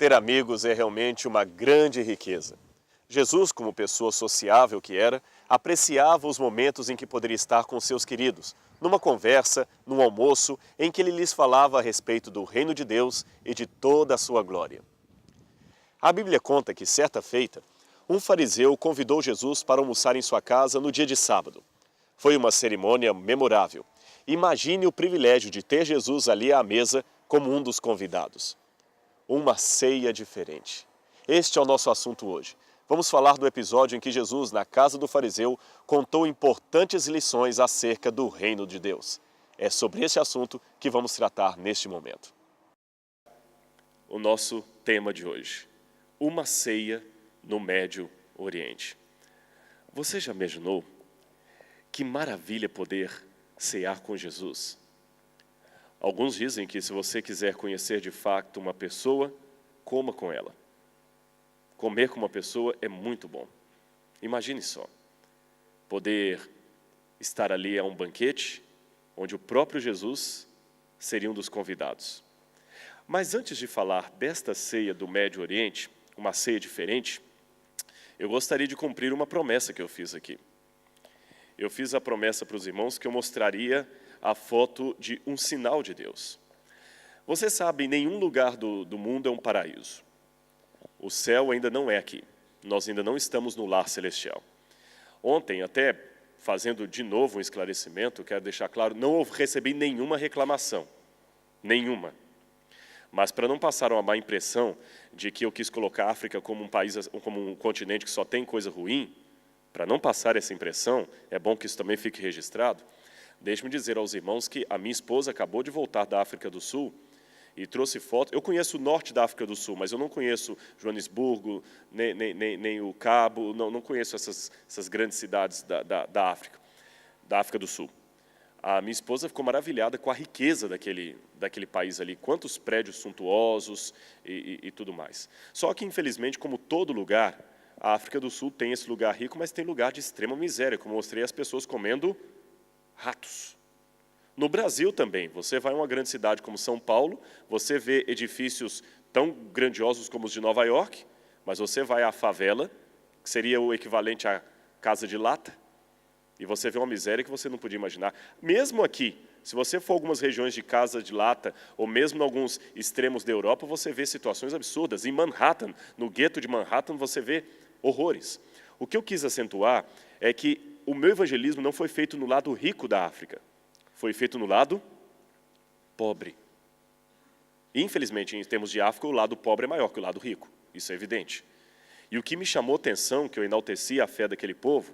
Ter amigos é realmente uma grande riqueza. Jesus, como pessoa sociável que era, apreciava os momentos em que poderia estar com seus queridos, numa conversa, num almoço, em que ele lhes falava a respeito do reino de Deus e de toda a sua glória. A Bíblia conta que, certa feita, um fariseu convidou Jesus para almoçar em sua casa no dia de sábado. Foi uma cerimônia memorável. Imagine o privilégio de ter Jesus ali à mesa como um dos convidados. Uma ceia diferente. Este é o nosso assunto hoje. Vamos falar do episódio em que Jesus, na casa do fariseu, contou importantes lições acerca do reino de Deus. É sobre esse assunto que vamos tratar neste momento. O nosso tema de hoje: uma ceia no Médio Oriente. Você já imaginou que maravilha poder cear com Jesus? Alguns dizem que se você quiser conhecer de fato uma pessoa, coma com ela. Comer com uma pessoa é muito bom. Imagine só, poder estar ali a um banquete, onde o próprio Jesus seria um dos convidados. Mas antes de falar desta ceia do Médio Oriente, uma ceia diferente, eu gostaria de cumprir uma promessa que eu fiz aqui. Eu fiz a promessa para os irmãos que eu mostraria a foto de um sinal de Deus. Você sabe, nenhum lugar do mundo é um paraíso. O céu ainda não é aqui. Nós ainda não estamos no lar celestial. Ontem, até fazendo de novo um esclarecimento, quero deixar claro, não recebi nenhuma reclamação. Nenhuma. Mas para não passar uma má impressão de que eu quis colocar a África como um país, como um continente que só tem coisa ruim, para não passar essa impressão, é bom que isso também fique registrado. Deixe-me dizer aos irmãos que a minha esposa acabou de voltar da África do Sul e trouxe foto. Eu conheço o norte da África do Sul, mas eu não conheço Joanesburgo, nem o Cabo, não conheço essas grandes cidades da África do Sul. A minha esposa ficou maravilhada com a riqueza daquele país ali, quantos prédios suntuosos e tudo mais. Só que, infelizmente, como todo lugar, a África do Sul tem esse lugar rico, mas tem lugar de extrema miséria, como eu mostrei, as pessoas comendo ratos. No Brasil também, você vai a uma grande cidade como São Paulo, você vê edifícios tão grandiosos como os de Nova York, mas você vai à favela, que seria o equivalente à casa de lata, e você vê uma miséria que você não podia imaginar. Mesmo aqui, se você for a algumas regiões de casa de lata, ou mesmo em alguns extremos da Europa, você vê situações absurdas. Em Manhattan, no gueto de Manhattan, você vê horrores. O que eu quis acentuar é que o meu evangelismo não foi feito no lado rico da África, foi feito no lado pobre. Infelizmente, em termos de África, o lado pobre é maior que o lado rico, isso é evidente. E o que me chamou a atenção, que eu enalteci a fé daquele povo,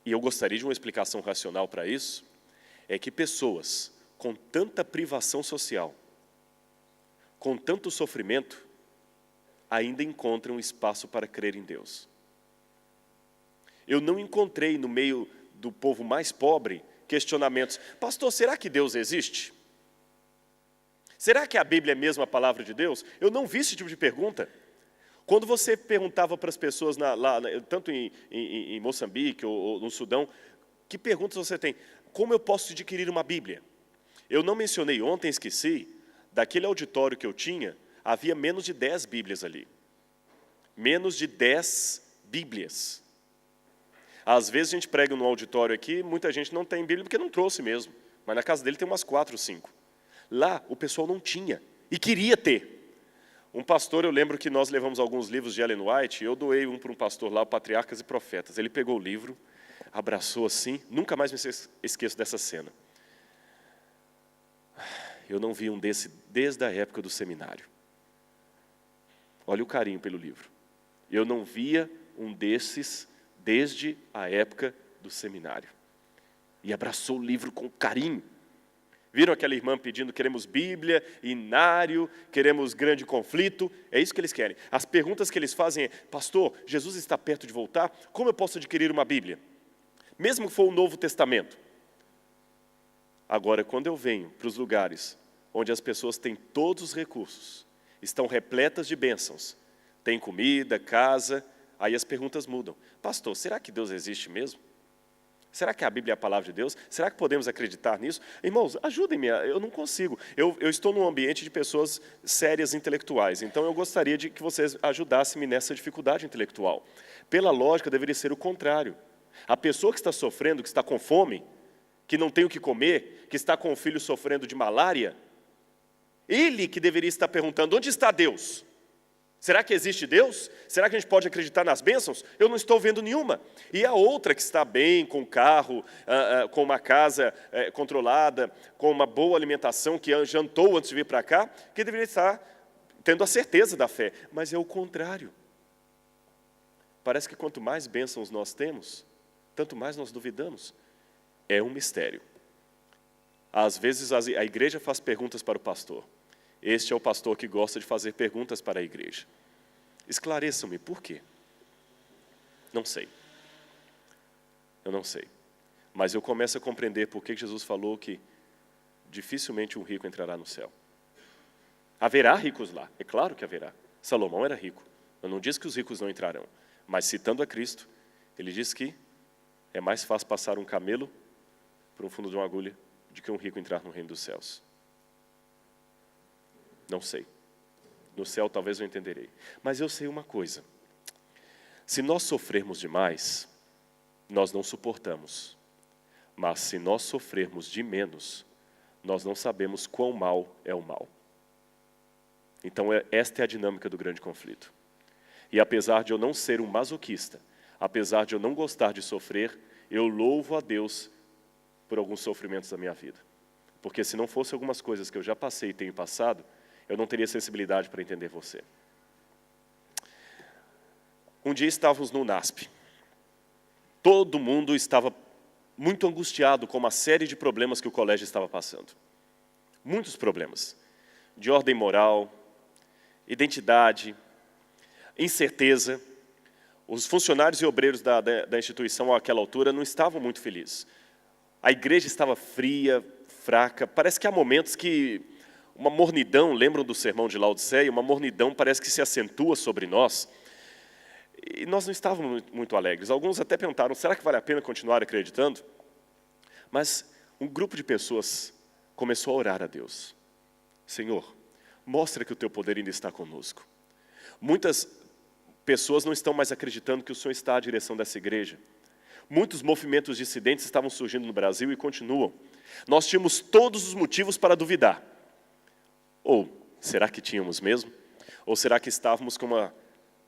e eu gostaria de uma explicação racional para isso, é que pessoas com tanta privação social, com tanto sofrimento, ainda encontram espaço para crer em Deus. Eu não encontrei no meio do povo mais pobre questionamentos. Pastor, será que Deus existe? Será que a Bíblia é mesmo a palavra de Deus? Eu não vi esse tipo de pergunta. Quando você perguntava para as pessoas, tanto em Moçambique ou no Sudão, que perguntas você tem? Como eu posso adquirir uma Bíblia? Eu não mencionei ontem, esqueci, daquele auditório que eu tinha, havia menos de 10 Bíblias ali. Menos de 10 Bíblias. Às vezes a gente prega no auditório aqui, muita gente não tem Bíblia porque não trouxe mesmo. Mas na casa dele tem umas 4 ou 5. Lá o pessoal não tinha e queria ter. Um pastor, eu lembro que nós levamos alguns livros de Ellen White, eu doei um para um pastor lá, o Patriarcas e Profetas. Ele pegou o livro, abraçou assim, nunca mais me esqueço dessa cena. Eu não vi um desse desde a época do seminário. Olha o carinho pelo livro. Eu não via um desses desde a época do seminário. E abraçou o livro com carinho. Viram aquela irmã pedindo, queremos Bíblia, inário, queremos grande conflito? É isso que eles querem. As perguntas que eles fazem é, pastor, Jesus está perto de voltar? Como eu posso adquirir uma Bíblia? Mesmo que for o Novo Testamento. Agora, quando eu venho para os lugares onde as pessoas têm todos os recursos, estão repletas de bênçãos, têm comida, casa, aí as perguntas mudam. Pastor, será que Deus existe mesmo? Será que a Bíblia é a palavra de Deus? Será que podemos acreditar nisso? Irmãos, ajudem-me, eu não consigo. Eu estou num ambiente de pessoas sérias intelectuais, então eu gostaria de que vocês ajudassem-me nessa dificuldade intelectual. Pela lógica, deveria ser o contrário. A pessoa que está sofrendo, que está com fome, que não tem o que comer, que está com o filho sofrendo de malária, ele que deveria estar perguntando, onde está Deus? Será que existe Deus? Será que a gente pode acreditar nas bênçãos? Eu não estou vendo nenhuma. E a outra que está bem, com carro, com uma casa controlada, com uma boa alimentação, que jantou antes de vir para cá, que deveria estar tendo a certeza da fé. Mas é o contrário. Parece que quanto mais bênçãos nós temos, tanto mais nós duvidamos. É um mistério. Às vezes a igreja faz perguntas para o pastor. Este é o pastor que gosta de fazer perguntas para a igreja. Esclareçam-me, por quê? Não sei. Eu não sei. Mas eu começo a compreender por que Jesus falou que dificilmente um rico entrará no céu. Haverá ricos lá, é claro que haverá. Salomão era rico. Eu não disse que os ricos não entrarão. Mas citando a Cristo, ele diz que é mais fácil passar um camelo por um fundo de uma agulha do que um rico entrar no reino dos céus. Não sei. No céu talvez eu entenderei. Mas eu sei uma coisa. Se nós sofrermos demais, nós não suportamos. Mas se nós sofrermos de menos, nós não sabemos quão mal é o mal. Então esta é a dinâmica do grande conflito. E apesar de eu não ser um masoquista, apesar de eu não gostar de sofrer, eu louvo a Deus por alguns sofrimentos da minha vida. Porque se não fosse algumas coisas que eu já passei e tenho passado, eu não teria sensibilidade para entender você. Um dia estávamos no NASP. Todo mundo estava muito angustiado com uma série de problemas que o colégio estava passando. Muitos problemas. De ordem moral, identidade, incerteza. Os funcionários e obreiros da instituição, àquela altura, não estavam muito felizes. A igreja estava fria, fraca. Parece que há momentos que uma mornidão, lembram do sermão de Laodiceia? Uma mornidão parece que se acentua sobre nós. E nós não estávamos muito alegres. Alguns até perguntaram, será que vale a pena continuar acreditando? Mas um grupo de pessoas começou a orar a Deus. Senhor, mostra que o teu poder ainda está conosco. Muitas pessoas não estão mais acreditando que o Senhor está à direção dessa igreja. Muitos movimentos dissidentes estavam surgindo no Brasil e continuam. Nós tínhamos todos os motivos para duvidar. Ou será que tínhamos mesmo? Ou será que estávamos com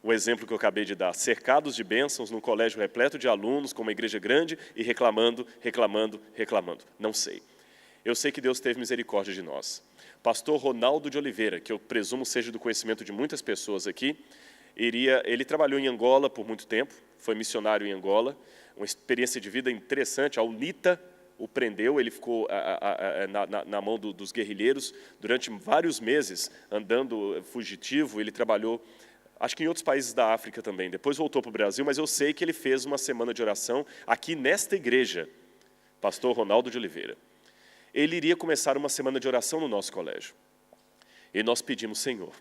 o exemplo que eu acabei de dar, cercados de bênçãos, num colégio repleto de alunos, com uma igreja grande e reclamando? Não sei. Eu sei que Deus teve misericórdia de nós. Pastor Ronaldo de Oliveira, que eu presumo seja do conhecimento de muitas pessoas aqui, ele trabalhou em Angola por muito tempo, foi missionário em Angola, uma experiência de vida interessante. A UNITA o prendeu, ele ficou na mão dos guerrilheiros durante vários meses, andando fugitivo. Ele trabalhou, acho que em outros países da África também. Depois voltou para o Brasil, mas eu sei que ele fez uma semana de oração aqui nesta igreja, pastor Ronaldo de Oliveira. Ele iria começar uma semana de oração no nosso colégio. E nós pedimos, Senhor,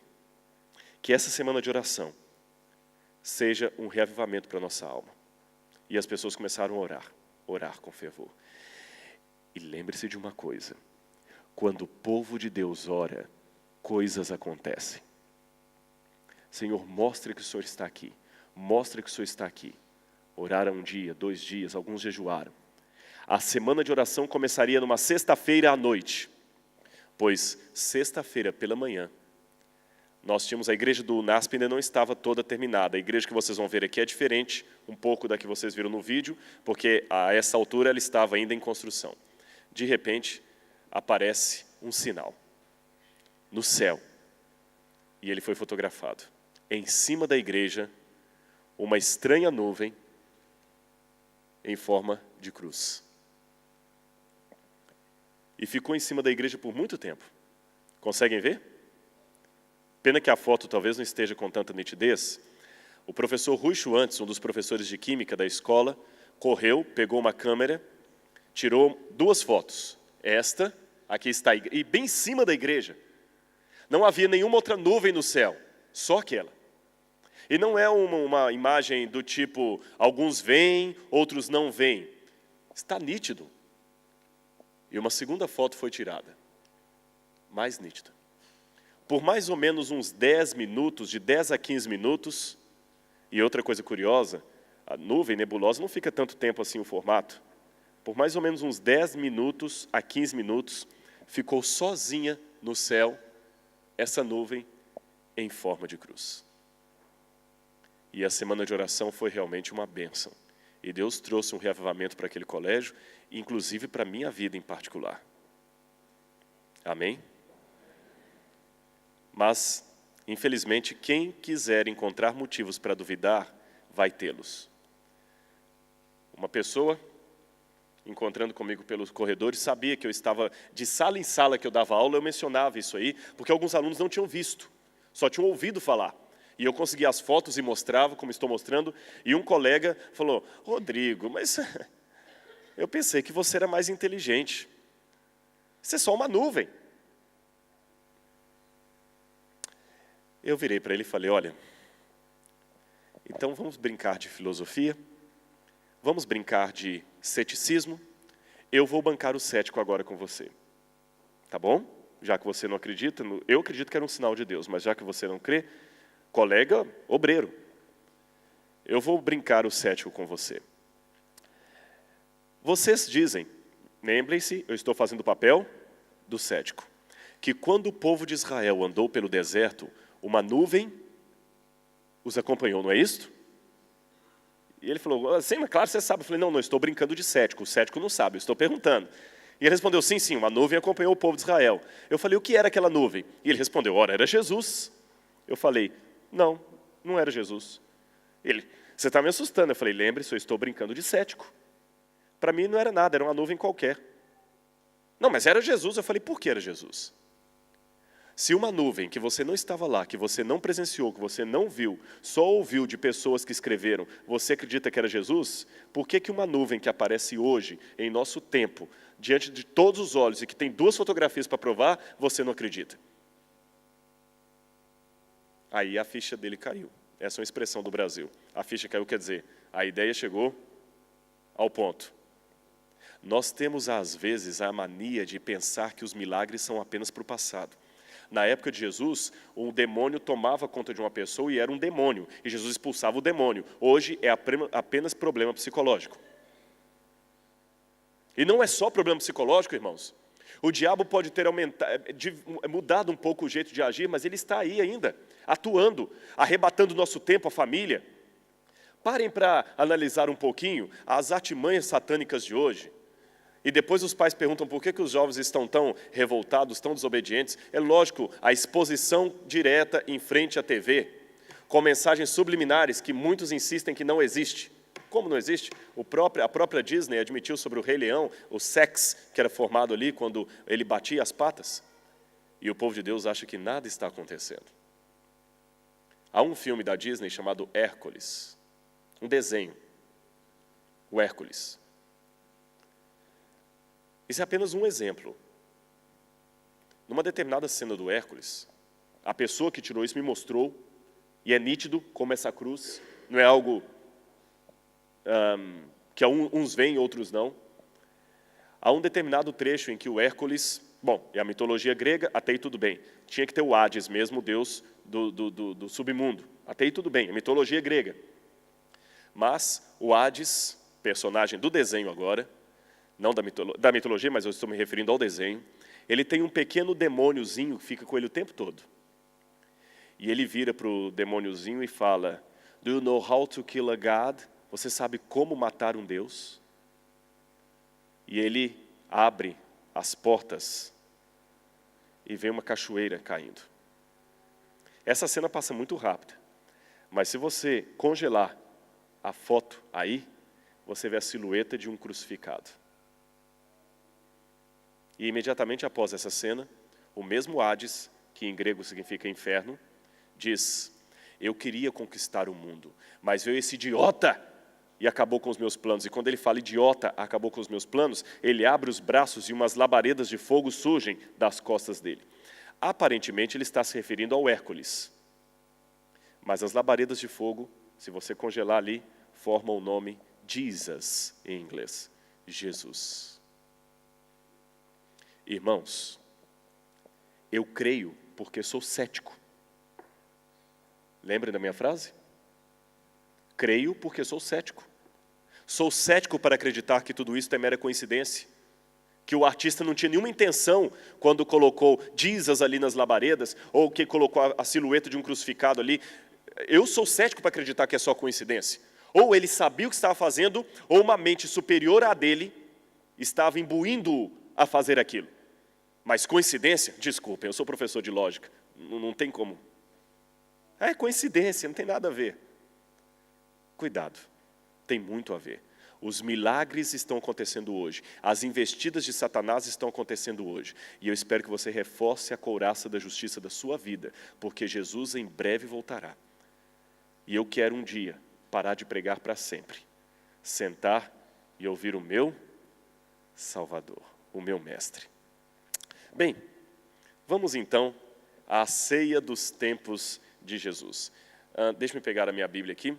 que essa semana de oração seja um reavivamento para a nossa alma. E as pessoas começaram a orar com fervor. E lembre-se de uma coisa, quando o povo de Deus ora, coisas acontecem. Senhor, mostre que o Senhor está aqui, mostre que o Senhor está aqui. Oraram um dia, 2 dias, alguns jejuaram. A semana de oração começaria numa sexta-feira à noite, pois sexta-feira pela manhã, nós tínhamos a igreja do NASP, ainda não estava toda terminada. A igreja que vocês vão ver aqui é diferente um pouco da que vocês viram no vídeo, porque a essa altura ela estava ainda em construção. De repente, aparece um sinal no céu, e ele foi fotografado. Em cima da igreja, uma estranha nuvem em forma de cruz. E ficou em cima da igreja por muito tempo. Conseguem ver? Pena que a foto talvez não esteja com tanta nitidez. O professor Rui Schwantz, um dos professores de química da escola, correu, pegou uma câmera, tirou 2 fotos. Esta, aqui está, e bem em cima da igreja. Não havia nenhuma outra nuvem no céu, só aquela. E não é uma imagem do tipo, alguns veem, outros não veem. Está nítido. E uma segunda foto foi tirada, mais nítida. Por mais ou menos uns 10 minutos, de 10 a 15 minutos, e outra coisa curiosa, a nuvem nebulosa não fica tanto tempo assim o formato. Por mais ou menos uns 10 minutos a 15 minutos, ficou sozinha no céu essa nuvem em forma de cruz. E a semana de oração foi realmente uma bênção. E Deus trouxe um reavivamento para aquele colégio, inclusive para a minha vida em particular. Amém? Mas, infelizmente, quem quiser encontrar motivos para duvidar, vai tê-los. Uma pessoa, encontrando comigo pelos corredores, sabia que eu estava de sala em sala que eu dava aula, eu mencionava isso aí, porque alguns alunos não tinham visto, só tinham ouvido falar. E eu conseguia as fotos e mostrava, como estou mostrando, e um colega falou, Rodrigo, mas eu pensei que você era mais inteligente. Isso é só uma nuvem. Eu virei para ele e falei, olha, então vamos brincar de filosofia, vamos brincar de ceticismo, eu vou bancar o cético agora com você. Tá bom? Já que você não acredita, eu acredito que era um sinal de Deus, mas já que você não crê, colega obreiro, eu vou brincar o cético com você. Vocês dizem, lembrem-se, eu estou fazendo o papel do cético, que quando o povo de Israel andou pelo deserto, uma nuvem os acompanhou, não é isto? E ele falou, sim, mas claro, você sabe. Eu falei, não, estou brincando de cético, o cético não sabe, eu estou perguntando. E ele respondeu, sim, uma nuvem acompanhou o povo de Israel. Eu falei, o que era aquela nuvem? E ele respondeu, ora, era Jesus. Eu falei, não era Jesus. Ele, você está me assustando. Eu falei, lembre-se, eu estou brincando de cético. Para mim não era nada, era uma nuvem qualquer. Não, mas era Jesus. Eu falei, por que era Jesus? Se uma nuvem que você não estava lá, que você não presenciou, que você não viu, só ouviu de pessoas que escreveram, você acredita que era Jesus? Por que uma nuvem que aparece hoje, em nosso tempo, diante de todos os olhos e que tem 2 fotografias para provar, você não acredita? Aí a ficha dele caiu. Essa é uma expressão do Brasil. A ficha caiu, quer dizer, a ideia chegou ao ponto. Nós temos, às vezes, a mania de pensar que os milagres são apenas para o passado. Na época de Jesus, um demônio tomava conta de uma pessoa e era um demônio, e Jesus expulsava o demônio. Hoje é apenas problema psicológico. E não é só problema psicológico, irmãos. O diabo pode ter mudado um pouco o jeito de agir, mas ele está aí ainda, atuando, arrebatando o nosso tempo, a família. Parem para analisar um pouquinho as artimanhas satânicas de hoje. E depois os pais perguntam por que os jovens estão tão revoltados, tão desobedientes. É lógico, a exposição direta em frente à TV, com mensagens subliminares que muitos insistem que não existe. Como não existe? A própria Disney admitiu sobre o Rei Leão, o sexo que era formado ali quando ele batia as patas. E o povo de Deus acha que nada está acontecendo. Há um filme da Disney chamado Hércules, um desenho, o Hércules. Isso é apenas um exemplo. Numa determinada cena do Hércules, a pessoa que tirou isso me mostrou, e é nítido como essa cruz não é algo que uns veem, outros não. Há um determinado trecho em que o Hércules, é a mitologia grega, até aí tudo bem. Tinha que ter o Hades mesmo, o deus do submundo. Até aí tudo bem, a mitologia grega. Mas o Hades, personagem do desenho agora, não da mitologia, mas eu estou me referindo ao desenho, ele tem um pequeno demôniozinho que fica com ele o tempo todo. E ele vira para o demôniozinho e fala, do you know how to kill a God? Você sabe como matar um Deus? E ele abre as portas e vem uma cachoeira caindo. Essa cena passa muito rápida, mas se você congelar a foto aí, você vê a silhueta de um crucificado. E imediatamente após essa cena, o mesmo Hades, que em grego significa inferno, diz, eu queria conquistar o mundo, mas veio esse idiota e acabou com os meus planos. E quando ele fala idiota, acabou com os meus planos, ele abre os braços e umas labaredas de fogo surgem das costas dele. Aparentemente ele está se referindo ao Hércules. Mas as labaredas de fogo, se você congelar ali, formam o nome Jesus em inglês. Jesus. Irmãos, eu creio porque sou cético. Lembrem da minha frase? Creio porque sou cético. Sou cético para acreditar que tudo isso é mera coincidência. Que o artista não tinha nenhuma intenção quando colocou Jesus ali nas labaredas, ou que colocou a silhueta de um crucificado ali. Eu sou cético para acreditar que é só coincidência. Ou ele sabia o que estava fazendo, ou uma mente superior à dele estava imbuindo-o a fazer aquilo. Mas coincidência? Desculpem, eu sou professor de lógica, não tem como. É coincidência, não tem nada a ver. Cuidado, tem muito a ver. Os milagres estão acontecendo hoje. As investidas de Satanás estão acontecendo hoje. E eu espero que você reforce a couraça da justiça da sua vida, porque Jesus em breve voltará. E eu quero um dia parar de pregar para sempre. Sentar e ouvir o meu Salvador, o meu Mestre. Bem, vamos então à ceia dos tempos de Jesus. Deixa-me pegar a minha Bíblia aqui.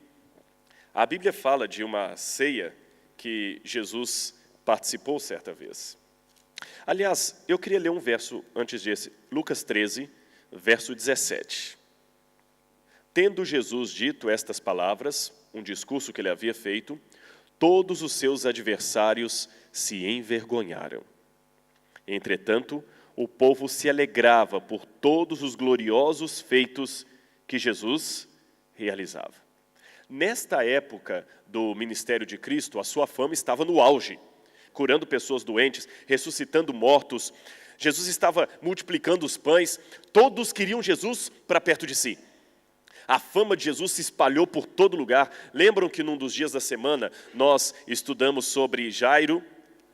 A Bíblia fala de uma ceia que Jesus participou certa vez. Aliás, eu queria ler um verso antes desse, Lucas 13, verso 17. Tendo Jesus dito estas palavras, um discurso que ele havia feito, todos os seus adversários se envergonharam. Entretanto, o povo se alegrava por todos os gloriosos feitos que Jesus realizava. Nesta época do ministério de Cristo, a sua fama estava no auge, curando pessoas doentes, ressuscitando mortos. Jesus estava multiplicando os pães, todos queriam Jesus para perto de si. A fama de Jesus se espalhou por todo lugar. Lembram que num dos dias da semana nós estudamos sobre Jairo,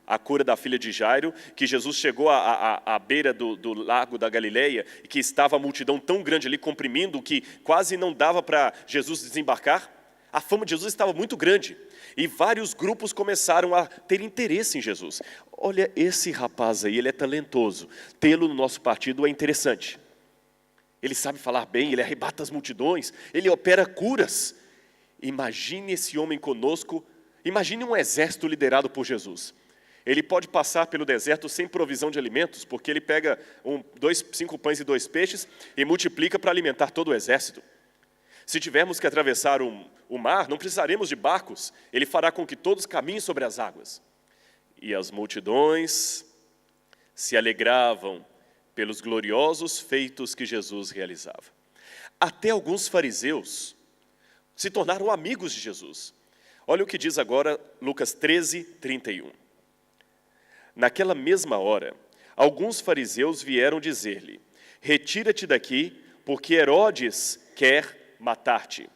a cura da filha de Jairo, que Jesus chegou à beira do lago da Galileia e que estava a multidão tão grande ali comprimindo que quase não dava para Jesus desembarcar? A fama de Jesus estava muito grande e vários grupos começaram a ter interesse em Jesus. Olha, esse rapaz aí, ele é talentoso, tê-lo no nosso partido é interessante. Ele sabe falar bem, ele arrebata as multidões, ele opera curas. Imagine esse homem conosco, imagine um exército liderado por Jesus. Ele pode passar pelo deserto sem provisão de alimentos, porque ele pega 5 pães e 2 peixes e multiplica para alimentar todo o exército. Se tivermos que atravessar o mar, não precisaremos de barcos, ele fará com que todos caminhem sobre as águas. E as multidões se alegravam pelos gloriosos feitos que Jesus realizava. Até alguns fariseus se tornaram amigos de Jesus. Olha o que diz agora Lucas 13, 31. Naquela mesma hora, alguns fariseus vieram dizer-lhe: retira-te daqui, porque Herodes quer matar-te.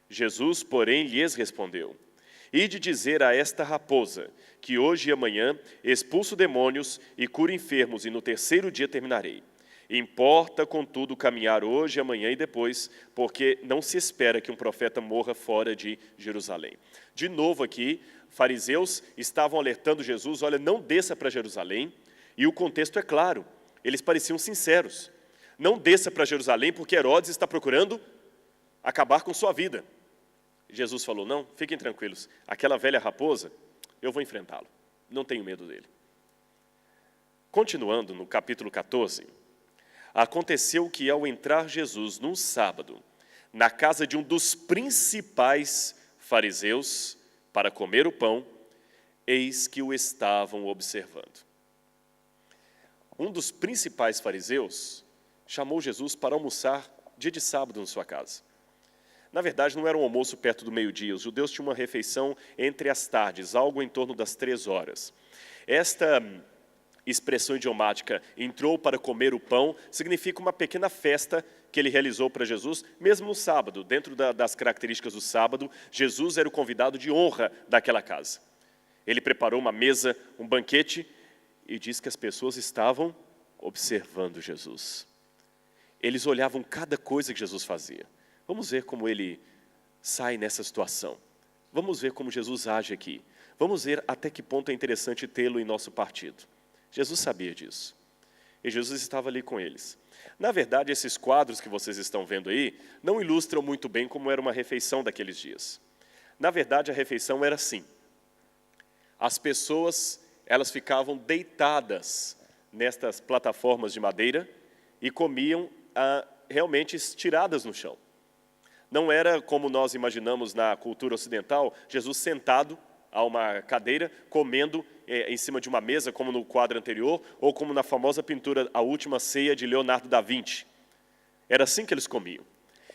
Jesus, porém, lhes respondeu: ide dizer a esta raposa, que hoje e amanhã expulso demônios e curo enfermos, e no terceiro dia terminarei. Importa, contudo, caminhar hoje, amanhã e depois, porque não se espera que um profeta morra fora de Jerusalém. De novo aqui, fariseus estavam alertando Jesus: olha, não desça para Jerusalém, e o contexto é claro, eles pareciam sinceros. Não desça para Jerusalém, porque Herodes está procurando acabar com sua vida. Jesus falou: não, fiquem tranquilos, aquela velha raposa, eu vou enfrentá-lo, não tenho medo dele. Continuando no capítulo 14, aconteceu que ao entrar Jesus num sábado, na casa de um dos principais fariseus, para comer o pão, eis que o estavam observando. Um dos principais fariseus chamou Jesus para almoçar dia de sábado na sua casa. Na verdade, não era um almoço perto do meio-dia. Os judeus tinham uma refeição entre as tardes, algo em torno das 3 horas. Esta expressão idiomática, entrou para comer o pão, significa uma pequena festa que ele realizou para Jesus, mesmo no sábado. Dentro das características do sábado, Jesus era o convidado de honra daquela casa. Ele preparou uma mesa, um banquete, e diz que as pessoas estavam observando Jesus. Eles olhavam cada coisa que Jesus fazia. Vamos ver como ele sai nessa situação. Vamos ver como Jesus age aqui. Vamos ver até que ponto é interessante tê-lo em nosso partido. Jesus sabia disso. E Jesus estava ali com eles. Na verdade, esses quadros que vocês estão vendo aí não ilustram muito bem como era uma refeição daqueles dias. Na verdade, a refeição era assim. As pessoas, elas ficavam deitadas nestas plataformas de madeira e comiam realmente estiradas no chão. Não era como nós imaginamos na cultura ocidental, Jesus sentado a uma cadeira, comendo em cima de uma mesa, como no quadro anterior, ou como na famosa pintura A Última Ceia, de Leonardo da Vinci. Era assim que eles comiam.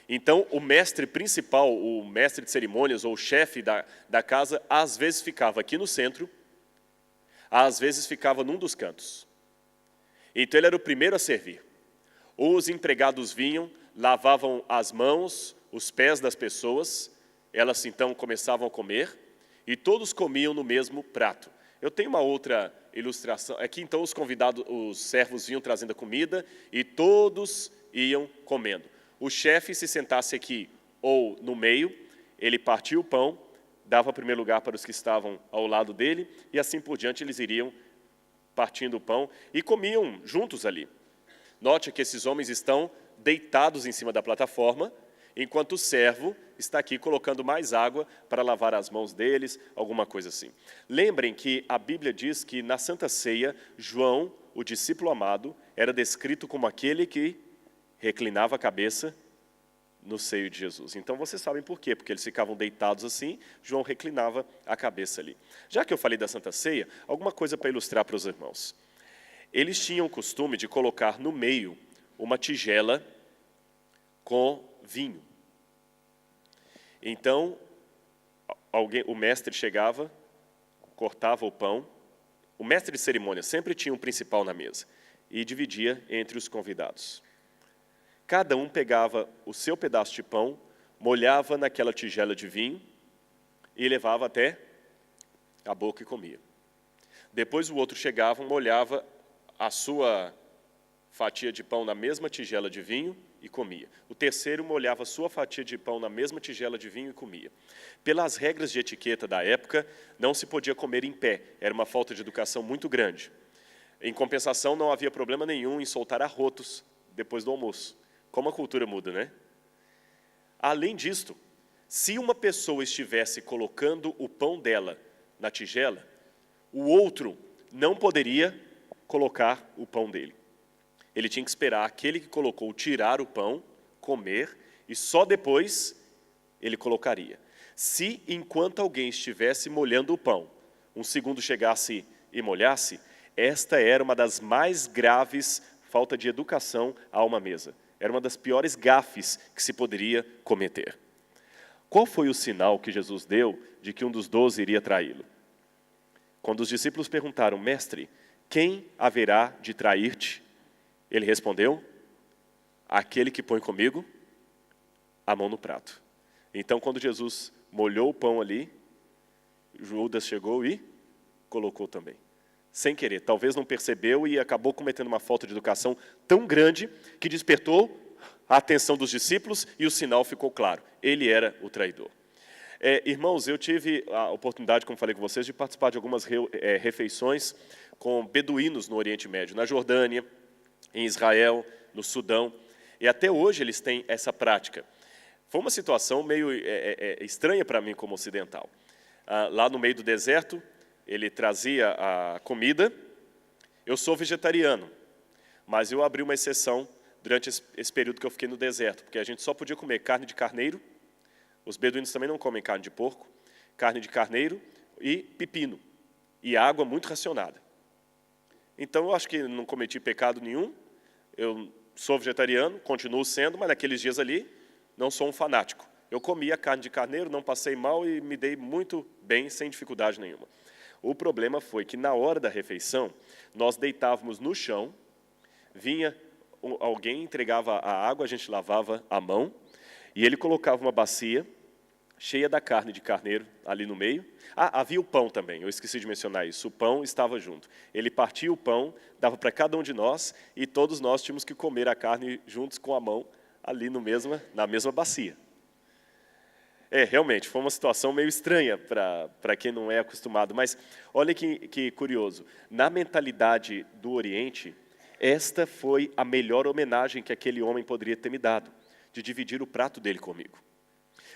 Então, o mestre principal, o mestre de cerimônias, ou o chefe da casa, às vezes ficava aqui no centro, às vezes ficava num dos cantos. Então, ele era o primeiro a servir. Os empregados vinham, lavavam as mãos, os pés das pessoas, elas então começavam a comer, e todos comiam no mesmo prato. Eu tenho uma outra ilustração. Aqui então os convidados, os servos vinham trazendo a comida, e todos iam comendo. O chefe, se sentasse aqui ou no meio, ele partia o pão, dava primeiro lugar para os que estavam ao lado dele, e assim por diante eles iriam partindo o pão e comiam juntos ali. Note que esses homens estão deitados em cima da plataforma, enquanto o servo está aqui colocando mais água para lavar as mãos deles, alguma coisa assim. Lembrem que a Bíblia diz que na Santa Ceia, João, o discípulo amado, era descrito como aquele que reclinava a cabeça no seio de Jesus. Então vocês sabem por quê, porque eles ficavam deitados assim, João reclinava a cabeça ali. Já que eu falei da Santa Ceia, alguma coisa para ilustrar para os irmãos. Eles tinham o costume de colocar no meio uma tigela com vinho. Então, o mestre chegava, cortava o pão, o mestre de cerimônia sempre tinha um principal na mesa e dividia entre os convidados. Cada um pegava o seu pedaço de pão, molhava naquela tigela de vinho e levava até a boca e comia. Depois o outro chegava, molhava a sua fatia de pão na mesma tigela de vinho e comia. O terceiro molhava a sua fatia de pão na mesma tigela de vinho e comia. Pelas regras de etiqueta da época, não se podia comer em pé, era uma falta de educação muito grande. Em compensação, não havia problema nenhum em soltar arrotos depois do almoço. Como a cultura muda, né? Além disto, se uma pessoa estivesse colocando o pão dela na tigela, o outro não poderia colocar o pão dele. Ele tinha que esperar aquele que colocou tirar o pão, comer, e só depois ele colocaria. Se, enquanto alguém estivesse molhando o pão, um segundo chegasse e molhasse, esta era uma das mais graves faltas de educação a uma mesa. Era uma das piores gafes que se poderia cometer. Qual foi o sinal que Jesus deu de que um dos 12 iria traí-lo? Quando os discípulos perguntaram, mestre, quem haverá de trair-te? Ele respondeu, aquele que põe comigo a mão no prato. Então, quando Jesus molhou o pão ali, Judas chegou e colocou também. Sem querer, talvez não percebeu e acabou cometendo uma falta de educação tão grande que despertou a atenção dos discípulos e o sinal ficou claro. Ele era o traidor. Irmãos, eu tive a oportunidade, como falei com vocês, de participar de algumas refeições com beduínos no Oriente Médio, na Jordânia, em Israel, no Sudão, e até hoje eles têm essa prática. Foi uma situação meio estranha para mim como ocidental. Lá no meio do deserto, ele trazia a comida. Eu sou vegetariano, mas eu abri uma exceção durante esse período que eu fiquei no deserto, porque a gente só podia comer carne de carneiro, os beduínos também não comem carne de porco, carne de carneiro e pepino, e água muito racionada. Então, eu acho que não cometi pecado nenhum, eu sou vegetariano, continuo sendo, mas naqueles dias ali, não sou um fanático. Eu comia carne de carneiro, não passei mal e me dei muito bem, sem dificuldade nenhuma. O problema foi que, na hora da refeição, nós deitávamos no chão, vinha alguém, entregava a água, a gente lavava a mão, e ele colocava uma bacia cheia da carne de carneiro ali no meio. Havia o pão também, eu esqueci de mencionar isso, o pão estava junto. Ele partia o pão, dava para cada um de nós, e todos nós tínhamos que comer a carne juntos com a mão, ali na mesma bacia. Realmente, foi uma situação meio estranha para quem não é acostumado, mas olha que curioso. Na mentalidade do Oriente, esta foi a melhor homenagem que aquele homem poderia ter me dado, de dividir o prato dele comigo.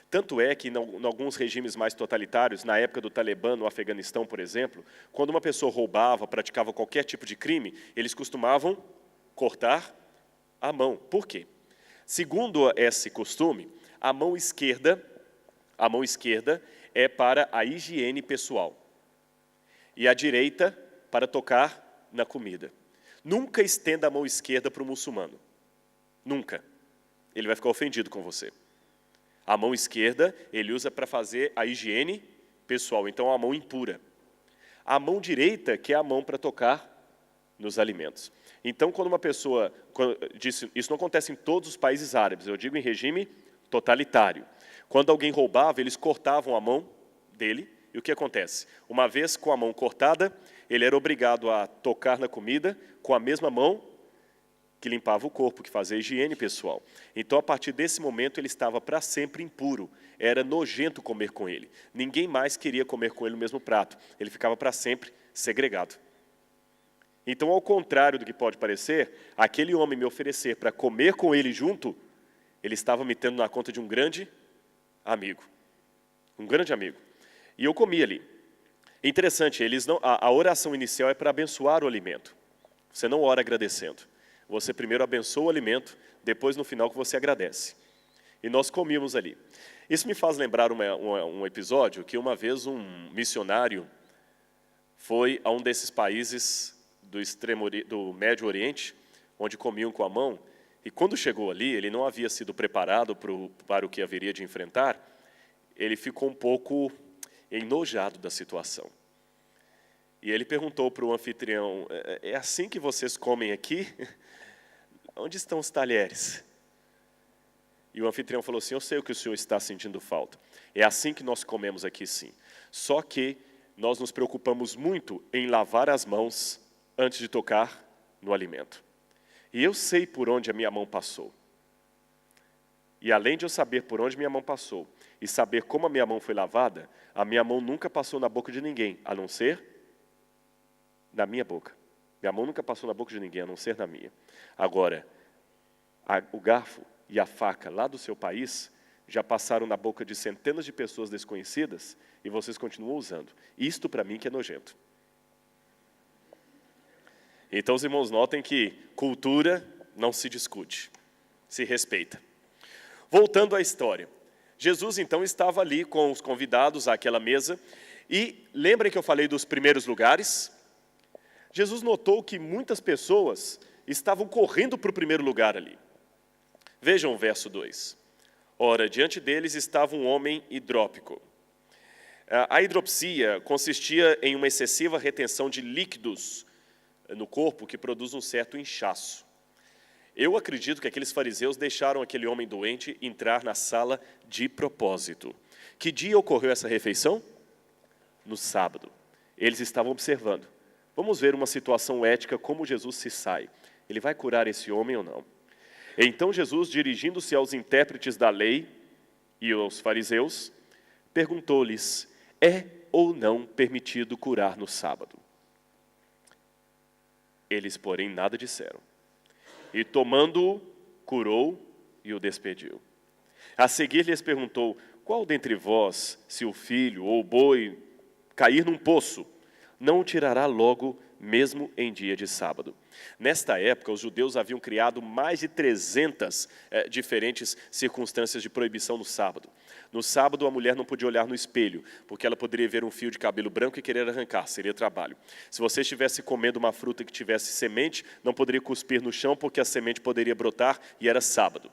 Tanto é que, em alguns regimes mais totalitários, na época do Talibã, no Afeganistão, por exemplo, quando uma pessoa roubava, praticava qualquer tipo de crime, eles costumavam cortar a mão. Por quê? Segundo esse costume, a mão esquerda é para a higiene pessoal e a direita para tocar na comida. Nunca estenda a mão esquerda para o muçulmano. Nunca. Ele vai ficar ofendido com você. A mão esquerda ele usa para fazer a higiene pessoal, então é a mão impura. A mão direita que é a mão para tocar nos alimentos. Então, quando uma pessoa... Isso não acontece em todos os países árabes, eu digo em regime totalitário. Quando alguém roubava, eles cortavam a mão dele, e o que acontece? Uma vez com a mão cortada, ele era obrigado a tocar na comida com a mesma mão que limpava o corpo, que fazia a higiene pessoal. Então, a partir desse momento, ele estava para sempre impuro. Era nojento comer com ele. Ninguém mais queria comer com ele no mesmo prato. Ele ficava para sempre segregado. Então, ao contrário do que pode parecer, aquele homem me oferecer para comer com ele junto, ele estava me tendo na conta de um grande amigo. Um grande amigo. E eu comi ali. Interessante, a oração inicial é para abençoar o alimento. Você não ora agradecendo. Você primeiro abençoa o alimento, depois no final que você agradece. E nós comíamos ali. Isso me faz lembrar um episódio que uma vez um missionário foi a um desses países do Médio Oriente, onde comiam com a mão, e quando chegou ali, ele não havia sido preparado para o que haveria de enfrentar, ele ficou um pouco enojado da situação. E ele perguntou para o anfitrião, é assim que vocês comem aqui? Onde estão os talheres? E o anfitrião falou assim, eu sei o que o senhor está sentindo falta. É assim que nós comemos aqui, sim. Só que nós nos preocupamos muito em lavar as mãos antes de tocar no alimento. E eu sei por onde a minha mão passou. E além de eu saber por onde minha mão passou e saber como a minha mão foi lavada, a minha mão nunca passou na boca de ninguém, a não ser na minha boca. Minha mão nunca passou na boca de ninguém, a não ser na minha. Agora, o garfo e a faca lá do seu país já passaram na boca de centenas de pessoas desconhecidas e vocês continuam usando. Isto para mim que é nojento. Então os irmãos notem que cultura não se discute, se respeita. Voltando à história. Jesus então estava ali com os convidados àquela mesa e lembrem que eu falei dos primeiros lugares? Jesus notou que muitas pessoas estavam correndo para o primeiro lugar ali. Vejam o verso 2. Ora, diante deles estava um homem hidrópico. A hidropsia consistia em uma excessiva retenção de líquidos no corpo que produz um certo inchaço. Eu acredito que aqueles fariseus deixaram aquele homem doente entrar na sala de propósito. Que dia ocorreu essa refeição? No sábado. Eles estavam observando. Vamos ver uma situação ética, como Jesus se sai. Ele vai curar esse homem ou não? Então Jesus, dirigindo-se aos intérpretes da lei e aos fariseus, perguntou-lhes, é ou não permitido curar no sábado? Eles, porém, nada disseram. E tomando-o, curou e o despediu. A seguir lhes perguntou, qual dentre vós, se o filho ou o boi cair num poço, não o tirará logo, mesmo em dia de sábado? Nesta época, os judeus haviam criado mais de 300 diferentes circunstâncias de proibição no sábado. No sábado, a mulher não podia olhar no espelho, porque ela poderia ver um fio de cabelo branco e querer arrancar, seria trabalho. Se você estivesse comendo uma fruta que tivesse semente, não poderia cuspir no chão, porque a semente poderia brotar e era sábado.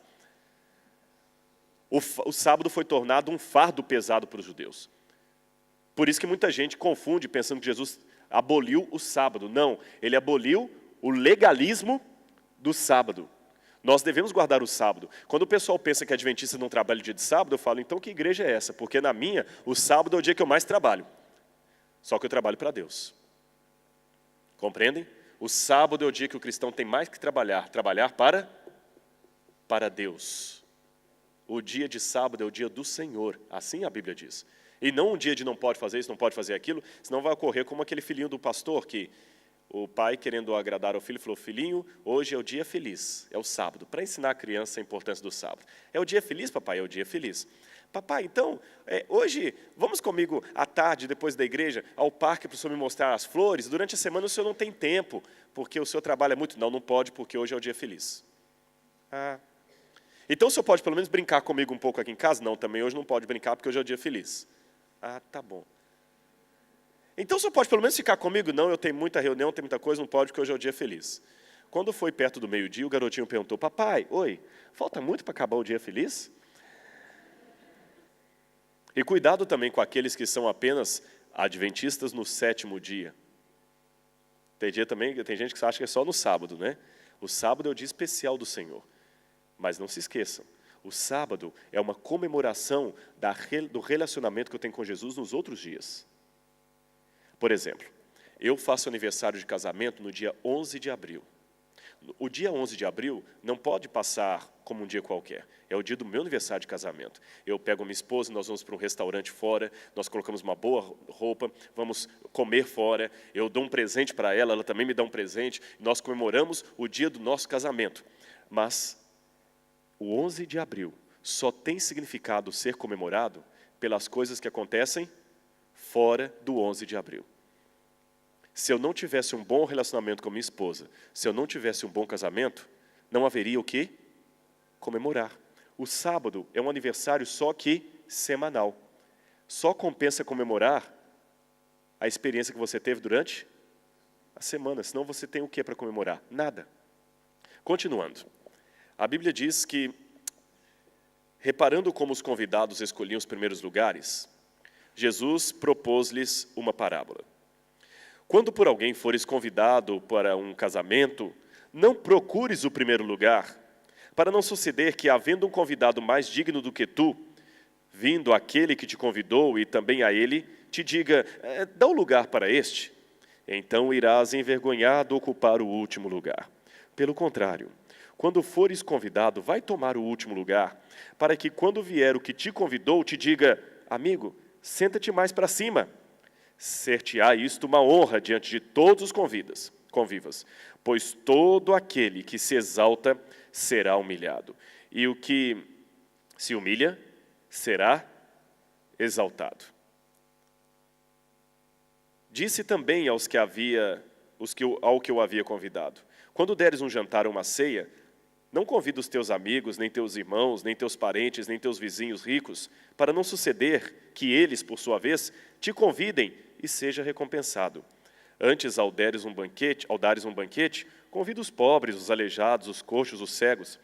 O sábado foi tornado um fardo pesado para os judeus. Por isso que muita gente confunde, pensando que Jesus aboliu o sábado. Não, ele aboliu o legalismo do sábado. Nós devemos guardar o sábado. Quando o pessoal pensa que adventista não trabalha dia de sábado, eu falo, então que igreja é essa? Porque na minha, o sábado é o dia que eu mais trabalho. Só que eu trabalho para Deus. Compreendem? O sábado é o dia que o cristão tem mais que trabalhar. Trabalhar para Deus. O dia de sábado é o dia do Senhor. Assim a Bíblia diz. E não um dia de não pode fazer isso, não pode fazer aquilo, senão vai ocorrer como aquele filhinho do pastor que O pai, querendo agradar ao filho, falou: filhinho, hoje é o dia feliz, é o sábado, para ensinar a criança a importância do sábado. É o dia feliz, papai? É o dia feliz. Papai, então, hoje, vamos comigo à tarde, depois da igreja, ao parque para o senhor me mostrar as flores? Durante a semana o senhor não tem tempo, porque o senhor trabalha muito. Não, não pode, porque hoje é o dia feliz. Ah. Então o senhor pode pelo menos brincar comigo um pouco aqui em casa? Não, também hoje não pode brincar, porque hoje é o dia feliz. Ah, tá bom. Então o senhor pode pelo menos ficar comigo? Não, eu tenho muita reunião, tenho muita coisa, não pode, porque hoje é o dia feliz. Quando foi perto do meio-dia, o garotinho perguntou: papai, oi, falta muito para acabar o dia feliz? E cuidado também com aqueles que são apenas adventistas no 7º dia. Tem gente que acha que é só no sábado, né? O sábado é o dia especial do Senhor. Mas não se esqueçam, o sábado é uma comemoração do relacionamento que eu tenho com Jesus nos outros dias. Por exemplo, eu faço aniversário de casamento no dia 11 de abril. O dia 11 de abril não pode passar como um dia qualquer. É o dia do meu aniversário de casamento. Eu pego minha esposa, nós vamos para um restaurante fora, nós colocamos uma boa roupa, vamos comer fora, eu dou um presente para ela, ela também me dá um presente, nós comemoramos o dia do nosso casamento. Mas o 11 de abril só tem significado ser comemorado pelas coisas que acontecem fora do 11 de abril. Se eu não tivesse um bom relacionamento com minha esposa, se eu não tivesse um bom casamento, não haveria o que comemorar. O sábado é um aniversário só que semanal. Só compensa comemorar a experiência que você teve durante a semana, senão você tem o que para comemorar? Nada. Continuando. A Bíblia diz que, reparando como os convidados escolhiam os primeiros lugares, Jesus propôs-lhes uma parábola. Quando por alguém fores convidado para um casamento, não procures o primeiro lugar, para não suceder que, havendo um convidado mais digno do que tu, vindo aquele que te convidou e também a ele, te diga: dá um lugar para este. Então irás envergonhado ocupar o último lugar. Pelo contrário, quando fores convidado, vai tomar o último lugar, para que quando vier o que te convidou, te diga: amigo, senta-te mais para cima. Ser-te-á isto uma honra diante de todos os convivas, pois todo aquele que se exalta será humilhado, e o que se humilha será exaltado. Disse também ao que eu havia convidado: quando deres um jantar ou uma ceia, não convida os teus amigos, nem teus irmãos, nem teus parentes, nem teus vizinhos ricos, para não suceder que eles, por sua vez, te convidem e seja recompensado. Antes, ao dares um banquete, convida os pobres, os aleijados, os coxos, os cegos,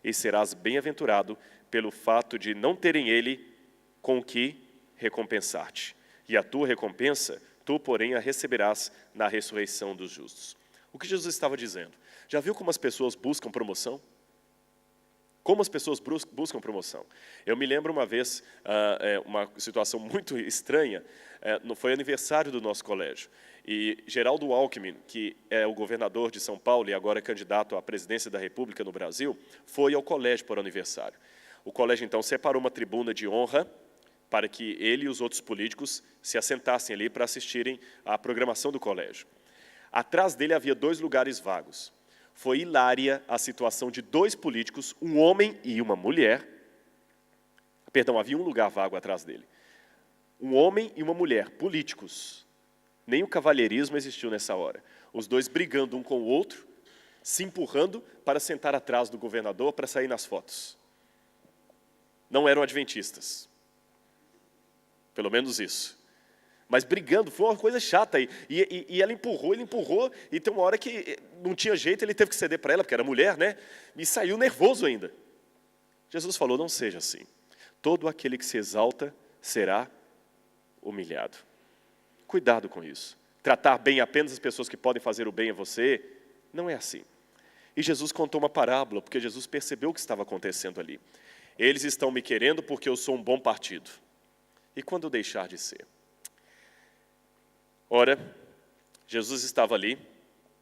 e serás bem-aventurado pelo fato de não terem ele com que recompensar-te. E a tua recompensa, tu, porém, a receberás na ressurreição dos justos. O que Jesus estava dizendo? Já viu como as pessoas buscam promoção? Como as pessoas buscam promoção? Eu me lembro uma vez, uma situação muito estranha, foi aniversário do nosso colégio. E Geraldo Alckmin, que é o governador de São Paulo e agora é candidato à presidência da República no Brasil, foi ao colégio para o aniversário. O colégio, então, separou uma tribuna de honra para que ele e os outros políticos se assentassem ali para assistirem à programação do colégio. Atrás dele havia 2 lugares vagos. Foi hilária a situação de 2 políticos, um homem e uma mulher. Perdão, havia um lugar vago atrás dele. Um homem e uma mulher, políticos. Nem o cavalheirismo existiu nessa hora. Os 2 brigando um com o outro, se empurrando para sentar atrás do governador para sair nas fotos. Não eram adventistas. Pelo menos isso. Mas brigando, foi uma coisa chata. E ela empurrou, e tem uma hora que não tinha jeito, ele teve que ceder para ela, porque era mulher, né? E saiu nervoso ainda. Jesus falou: não seja assim. Todo aquele que se exalta será humilhado. Cuidado com isso. Tratar bem apenas as pessoas que podem fazer o bem a você, não é assim. E Jesus contou uma parábola, porque Jesus percebeu o que estava acontecendo ali. Eles estão me querendo porque eu sou um bom partido. E quando eu deixar de ser? Ora, Jesus estava ali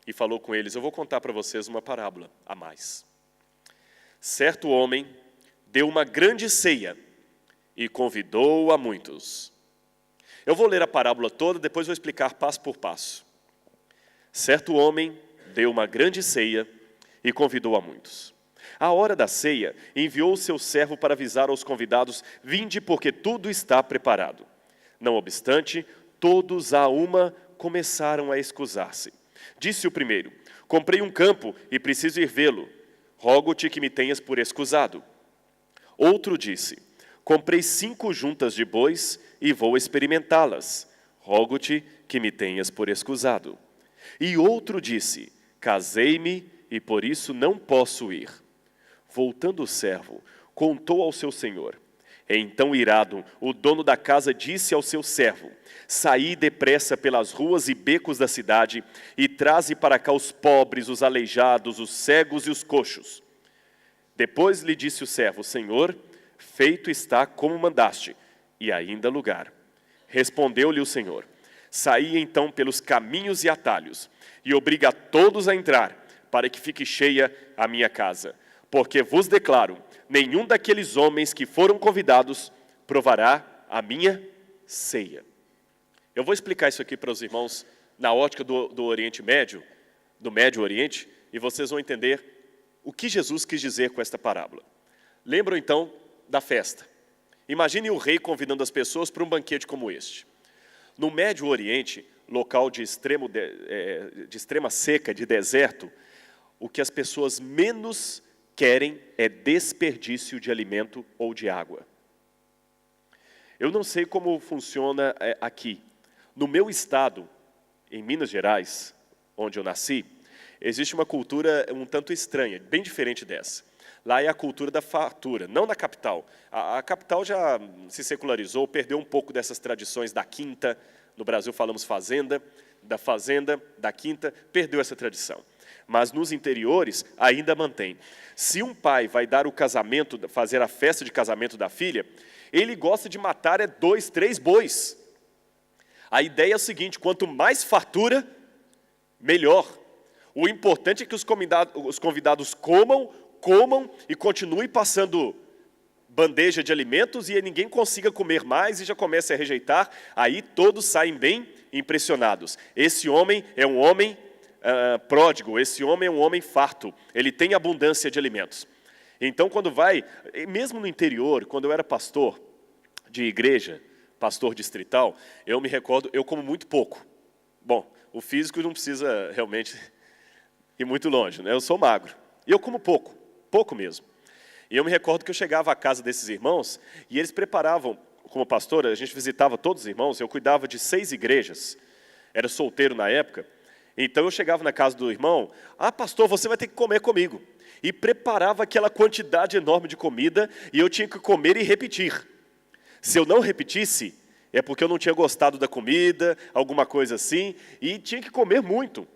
e falou com eles: eu vou contar para vocês uma parábola a mais. Certo homem deu uma grande ceia e convidou a muitos. Eu vou ler a parábola toda, depois vou explicar passo por passo. Certo homem deu uma grande ceia e convidou a muitos. À hora da ceia, enviou o seu servo para avisar aos convidados: vinde, porque tudo está preparado. Não obstante, todos a uma começaram a escusar-se. Disse o primeiro: comprei um campo e preciso ir vê-lo. Rogo-te que me tenhas por escusado. Outro disse: comprei 5 juntas de bois e vou experimentá-las. Rogo-te que me tenhas por escusado. E outro disse: casei-me e por isso não posso ir. Voltando o servo, contou ao seu senhor. Então, irado, o dono da casa disse ao seu servo: saí depressa pelas ruas e becos da cidade e traze para cá os pobres, os aleijados, os cegos e os coxos. Depois lhe disse o servo: Senhor, feito está como mandaste, e ainda lugar. Respondeu-lhe o Senhor: saí então pelos caminhos e atalhos, e obriga a todos a entrar, para que fique cheia a minha casa. Porque vos declaro, nenhum daqueles homens que foram convidados provará a minha ceia. Eu vou explicar isso aqui para os irmãos na ótica do Oriente Médio, do Médio Oriente, e vocês vão entender o que Jesus quis dizer com esta parábola. Lembram então da festa. Imagine o rei convidando as pessoas para um banquete como este. No Médio Oriente, local de extrema seca, de deserto, o que as pessoas menos querem é desperdício de alimento ou de água. Eu não sei como funciona aqui. No meu estado, em Minas Gerais, onde eu nasci, existe uma cultura um tanto estranha, bem diferente dessa. Lá é a cultura da fartura, não na capital. A capital já se secularizou, perdeu um pouco dessas tradições da quinta. No Brasil falamos fazenda, da quinta, perdeu essa tradição. Mas nos interiores ainda mantém. Se um pai vai dar o casamento, fazer a festa de casamento da filha, ele gosta de matar 2, 3 bois. A ideia é o seguinte: quanto mais fartura, melhor. O importante é que os convidados comam e continuem passando bandeja de alimentos e ninguém consiga comer mais e já comece a rejeitar. Aí todos saem bem impressionados. Esse homem é um homem pródigo, esse homem é um homem farto, ele tem abundância de alimentos. Então, quando vai, mesmo no interior, quando eu era pastor de igreja, pastor distrital, eu me recordo, eu como muito pouco. Bom, o físico não precisa realmente ir muito longe, né? Eu sou magro, e eu como pouco mesmo. E eu me recordo que eu chegava à casa desses irmãos, e eles preparavam, como pastor, a gente visitava todos os irmãos, eu cuidava de 6 igrejas, era solteiro na época. Então eu chegava na casa do irmão: pastor, você vai ter que comer comigo. E preparava aquela quantidade enorme de comida, e eu tinha que comer e repetir. Se eu não repetisse, é porque eu não tinha gostado da comida, alguma coisa assim, e tinha que comer muito.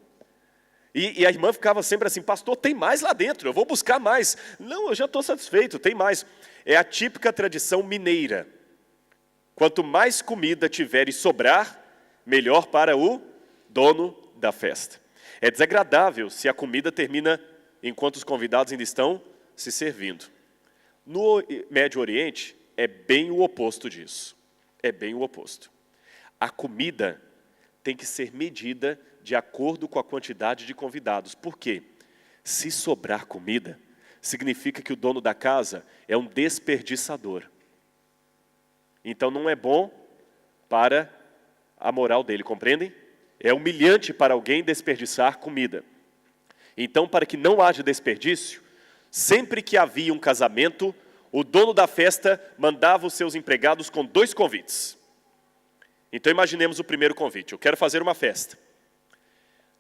E a irmã ficava sempre assim: pastor, tem mais lá dentro, eu vou buscar mais. Não, eu já estou satisfeito, tem mais. É a típica tradição mineira. Quanto mais comida tiver e sobrar, melhor para o dono da festa. É desagradável se a comida termina enquanto os convidados ainda estão se servindo. No Médio Oriente, é bem o oposto disso. É bem o oposto. A comida tem que ser medida de acordo com a quantidade de convidados. Por quê? Se sobrar comida, significa que o dono da casa é um desperdiçador. Então não é bom para a moral dele, compreendem? É humilhante para alguém desperdiçar comida. Então, para que não haja desperdício, sempre que havia um casamento, o dono da festa mandava os seus empregados com 2 convites. Então, imaginemos o primeiro convite: eu quero fazer uma festa.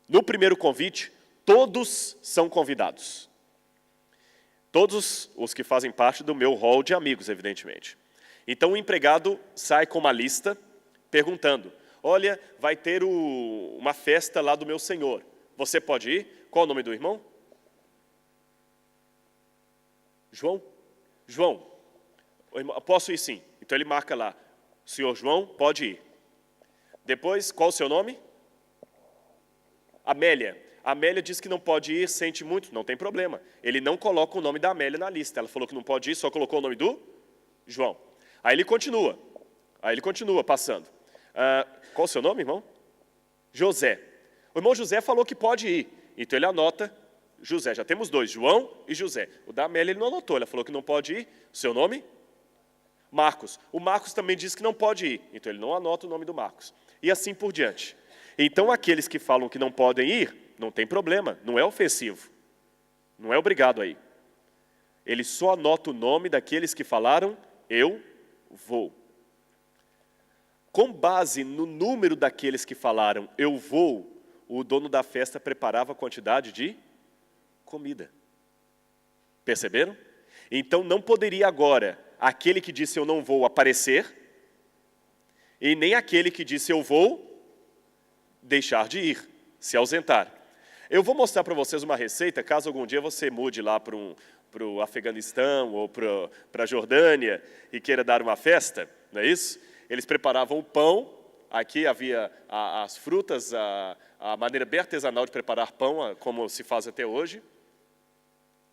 No primeiro convite, todos são convidados. Todos os que fazem parte do meu hall de amigos, evidentemente. Então, o empregado sai com uma lista, perguntando: olha, vai ter uma festa lá do meu senhor. Você pode ir? Qual o nome do irmão? João? João. Posso ir sim. Então ele marca lá: senhor João, pode ir. Depois, qual o seu nome? Amélia. A Amélia diz que não pode ir, sente muito, não tem problema. Ele não coloca o nome da Amélia na lista. Ela falou que não pode ir, só colocou o nome do João. Aí ele continua passando. Qual o seu nome, irmão? José. O irmão José falou que pode ir, então ele anota José. Já temos dois, João e José. O da Amélia ele não anotou, ela falou que não pode ir. Seu nome? Marcos. O Marcos também disse que não pode ir, então ele não anota o nome do Marcos. E assim por diante. Então aqueles que falam que não podem ir, não tem problema, não é ofensivo. Não é obrigado a ir. Ele só anota o nome daqueles que falaram, eu vou. Com base no número daqueles que falaram, eu vou, o dono da festa preparava a quantidade de comida. Perceberam? Então não poderia agora aquele que disse eu não vou aparecer, e nem aquele que disse eu vou deixar de ir, se ausentar. Eu vou mostrar para vocês uma receita, caso algum dia você mude lá para o Afeganistão ou para a Jordânia e queira dar uma festa, não é isso? Eles preparavam o pão, aqui havia as frutas, a maneira bem artesanal de preparar pão, como se faz até hoje.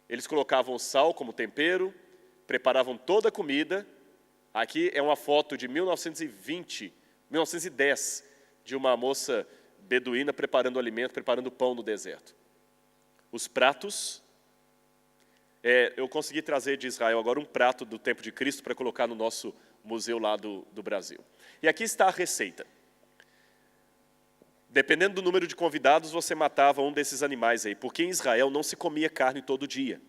Eles colocavam sal como tempero, preparavam toda a comida. Aqui é uma foto de 1910, de uma moça beduína preparando alimento, preparando pão no deserto. Os pratos, eu consegui trazer de Israel agora um prato do tempo de Cristo para colocar no nosso museu lá do Brasil. E aqui está a receita. Dependendo do número de convidados, você matava um desses animais aí, porque em Israel não se comia carne todo dia.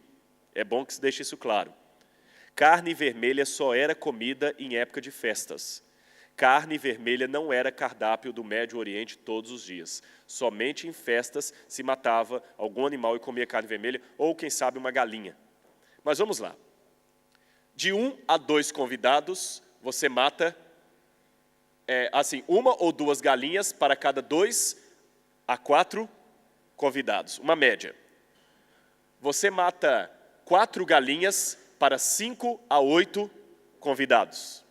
É bom que se deixe isso claro. Carne vermelha só era comida em época de festas. Carne vermelha não era cardápio do Médio Oriente todos os dias. Somente em festas se matava algum animal e comia carne vermelha, ou quem sabe uma galinha. Mas vamos lá. De 1 a 2 convidados, você mata, uma ou duas galinhas para cada 2 a 4 convidados, uma média. Você mata 4 galinhas para 5 a 8 convidados.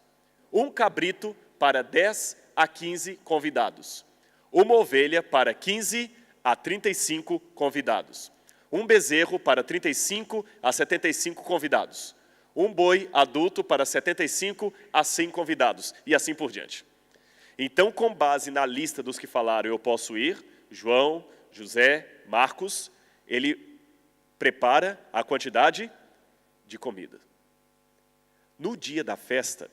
Um cabrito para 10 a 15 convidados. Uma ovelha para 15 a 35 convidados. Um bezerro para 35 a 75 convidados. Um boi adulto para 75 a 100 convidados, e assim por diante. Então, com base na lista dos que falaram eu posso ir, João, José, Marcos, ele prepara a quantidade de comida. No dia da festa,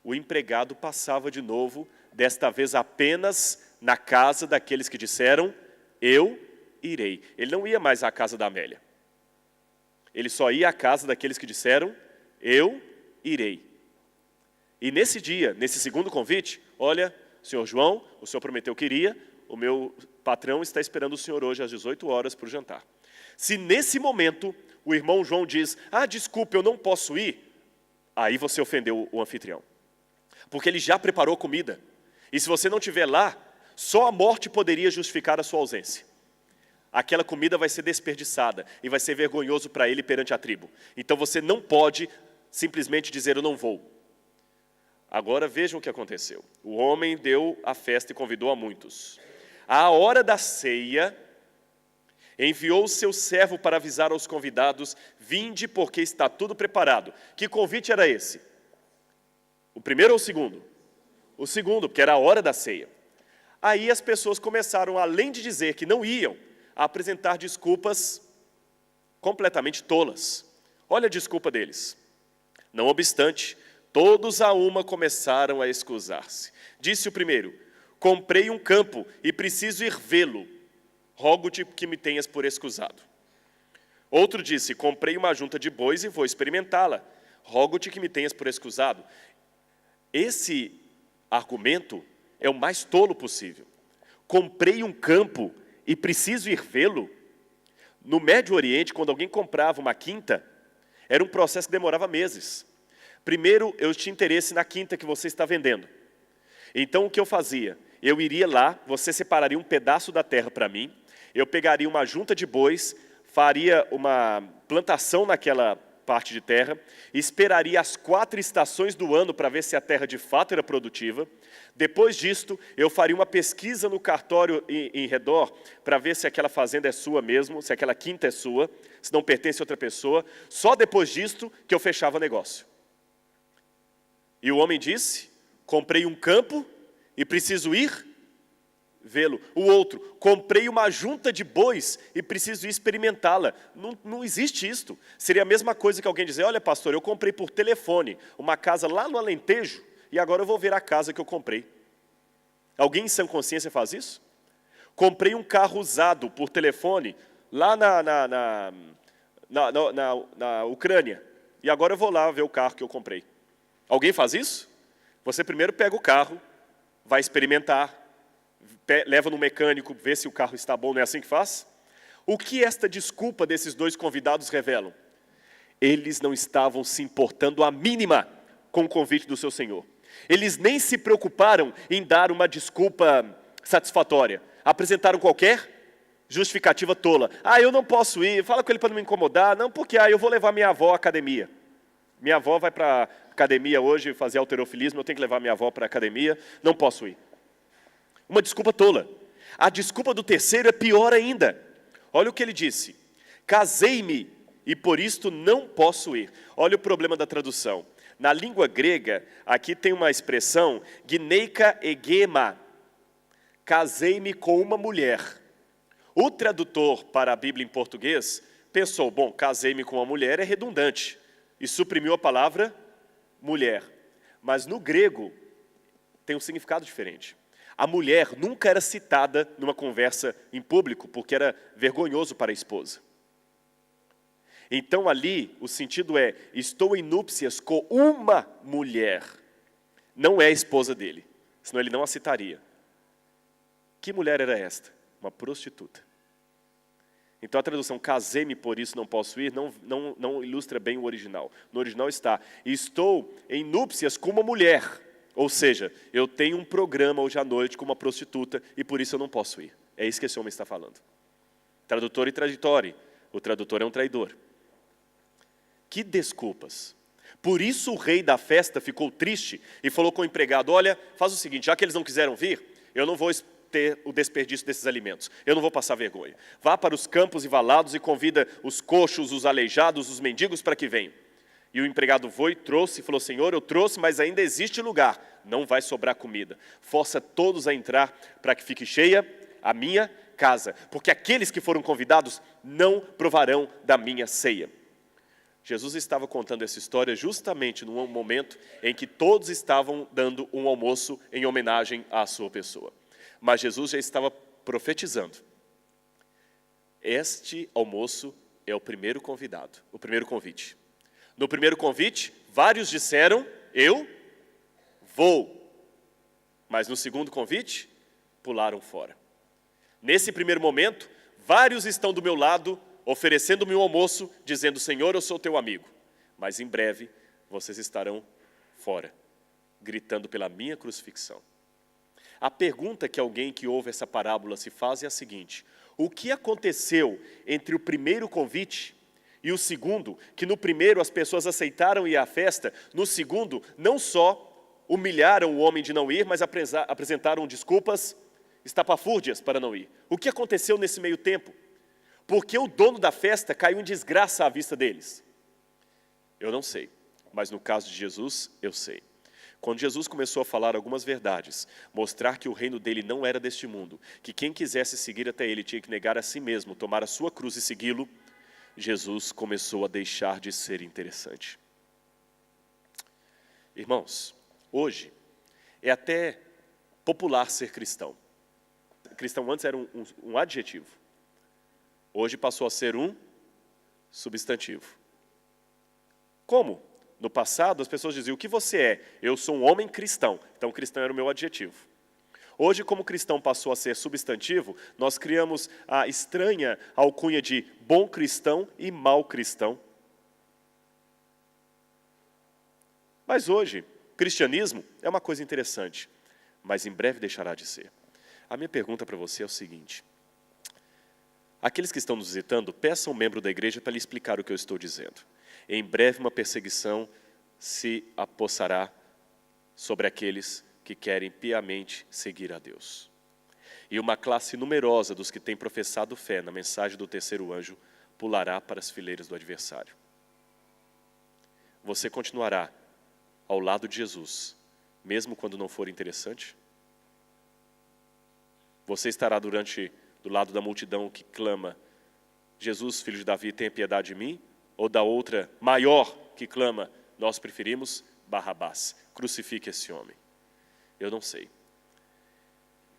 o empregado passava de novo, desta vez apenas na casa daqueles que disseram, eu irei. Ele não ia mais à casa da Amélia. Ele só ia à casa daqueles que disseram, eu irei. E nesse dia, nesse segundo convite, olha, senhor João, o senhor prometeu que iria, o meu patrão está esperando o senhor hoje às 18 horas para o jantar. Se nesse momento o irmão João diz, desculpe, eu não posso ir, aí você ofendeu o anfitrião. Porque ele já preparou comida. E se você não estiver lá, só a morte poderia justificar a sua ausência. Aquela comida vai ser desperdiçada e vai ser vergonhoso para ele perante a tribo. Então você não pode simplesmente dizer eu não vou. Agora vejam o que aconteceu. O homem deu a festa e convidou a muitos. À hora da ceia, enviou o seu servo para avisar aos convidados, vinde porque está tudo preparado. Que convite era esse? O primeiro ou o segundo? O segundo, porque era a hora da ceia. Aí as pessoas começaram, além de dizer que não iam, a apresentar desculpas completamente tolas. Olha a desculpa deles. Não obstante, todos a uma começaram a excusar-se. Disse o primeiro, comprei um campo e preciso ir vê-lo. Rogo-te que me tenhas por excusado. Outro disse, comprei uma junta de bois e vou experimentá-la. Rogo-te que me tenhas por excusado. Esse argumento é o mais tolo possível. Comprei um campo e preciso ir vê-lo. No Médio Oriente, quando alguém comprava uma quinta, era um processo que demorava meses. Primeiro, eu tinha interesse na quinta que você está vendendo. Então, o que eu fazia? Eu iria lá, você separaria um pedaço da terra para mim, eu pegaria uma junta de bois, faria uma plantação naquela parte de terra, esperaria as 4 estações do ano para ver se a terra de fato era produtiva. Depois disto, eu faria uma pesquisa no cartório em redor para ver se aquela fazenda é sua mesmo, se aquela quinta é sua, se não pertence a outra pessoa. Só depois disto que eu fechava o negócio. E o homem disse, comprei um campo e preciso ir vê-lo. O outro, comprei uma junta de bois e preciso experimentá-la. Não existe isto. Seria a mesma coisa que alguém dizer, olha pastor, eu comprei por telefone uma casa lá no Alentejo e agora eu vou ver a casa que eu comprei. Alguém em sã consciência faz isso? Comprei um carro usado por telefone lá na Ucrânia e agora eu vou lá ver o carro que eu comprei. Alguém faz isso? Você primeiro pega o carro, vai experimentar, leva no mecânico, vê se o carro está bom, não é assim que faz? O que esta desculpa desses dois convidados revelam? Eles não estavam se importando a mínima com o convite do seu Senhor. Eles nem se preocuparam em dar uma desculpa satisfatória. Apresentaram qualquer justificativa tola. Eu não posso ir, fala com ele para não me incomodar. Não, porque eu vou levar minha avó à academia. Minha avó vai para a academia hoje fazer halterofilismo, eu tenho que levar minha avó para a academia, não posso ir. Uma desculpa tola. A desculpa do terceiro é pior ainda. Olha o que ele disse. Casei-me e por isto não posso ir. Olha o problema da tradução. Na língua grega, aqui tem uma expressão, gineika egema. Casei-me com uma mulher. O tradutor para a Bíblia em português pensou, bom, casei-me com uma mulher é redundante. E suprimiu a palavra mulher. Mas no grego tem um significado diferente. A mulher nunca era citada numa conversa em público, porque era vergonhoso para a esposa. Então ali o sentido é, estou em núpcias com uma mulher. Não é a esposa dele, senão ele não a citaria. Que mulher era esta? Uma prostituta. Então a tradução, casei-me, por isso não posso ir, não ilustra bem o original. No original está, estou em núpcias com uma mulher. Ou seja, eu tenho um programa hoje à noite com uma prostituta e por isso eu não posso ir. É isso que esse homem está falando. Tradutor e traditório. O tradutor é um traidor. Que desculpas. Por isso o rei da festa ficou triste e falou com o empregado, olha, faz o seguinte, já que eles não quiseram vir, eu não vou ter o desperdício desses alimentos. Eu não vou passar vergonha. Vá para os campos e valados e convida os coxos, os aleijados, os mendigos para que venham. E o empregado foi, trouxe e falou, Senhor, eu trouxe, mas ainda existe lugar. Não vai sobrar comida. Força todos a entrar para que fique cheia a minha casa. Porque aqueles que foram convidados não provarão da minha ceia. Jesus estava contando essa história justamente num momento em que todos estavam dando um almoço em homenagem à sua pessoa. Mas Jesus já estava profetizando. Este almoço é o primeiro convidado, o primeiro convite. No primeiro convite, vários disseram, eu vou. Mas no segundo convite, pularam fora. Nesse primeiro momento, vários estão do meu lado, oferecendo-me um almoço, dizendo, Senhor, eu sou teu amigo. Mas em breve, vocês estarão fora, gritando pela minha crucifixão. A pergunta que alguém que ouve essa parábola se faz é a seguinte, o que aconteceu entre o primeiro convite e o segundo, que no primeiro as pessoas aceitaram ir à festa, no segundo, não só humilharam o homem de não ir, mas apresentaram desculpas estapafúrdias para não ir. O que aconteceu nesse meio tempo? Porque o dono da festa caiu em desgraça à vista deles? Eu não sei, mas no caso de Jesus, eu sei. Quando Jesus começou a falar algumas verdades, mostrar que o reino dele não era deste mundo, que quem quisesse seguir até ele tinha que negar a si mesmo, tomar a sua cruz e segui-lo, Jesus começou a deixar de ser interessante. Irmãos, hoje é até popular ser cristão. Cristão antes era um adjetivo. Hoje passou a ser um substantivo. Como? No passado as pessoas diziam, o que você é? Eu sou um homem cristão. Então cristão era o meu adjetivo. Hoje, como cristão passou a ser substantivo, nós criamos a estranha alcunha de bom cristão e mau cristão. Mas hoje, cristianismo é uma coisa interessante, mas em breve deixará de ser. A minha pergunta para você é o seguinte, aqueles que estão nos visitando, peçam um membro da igreja para lhe explicar o que eu estou dizendo. Em breve uma perseguição se apossará sobre aqueles que querem piamente seguir a Deus. E uma classe numerosa dos que têm professado fé na mensagem do terceiro anjo pulará para as fileiras do adversário. Você continuará ao lado de Jesus, mesmo quando não for interessante? Você estará do lado da multidão que clama, Jesus, filho de Davi, tenha piedade de mim? Ou da outra, maior, que clama, nós preferimos Barrabás, crucifique esse homem. Eu não sei.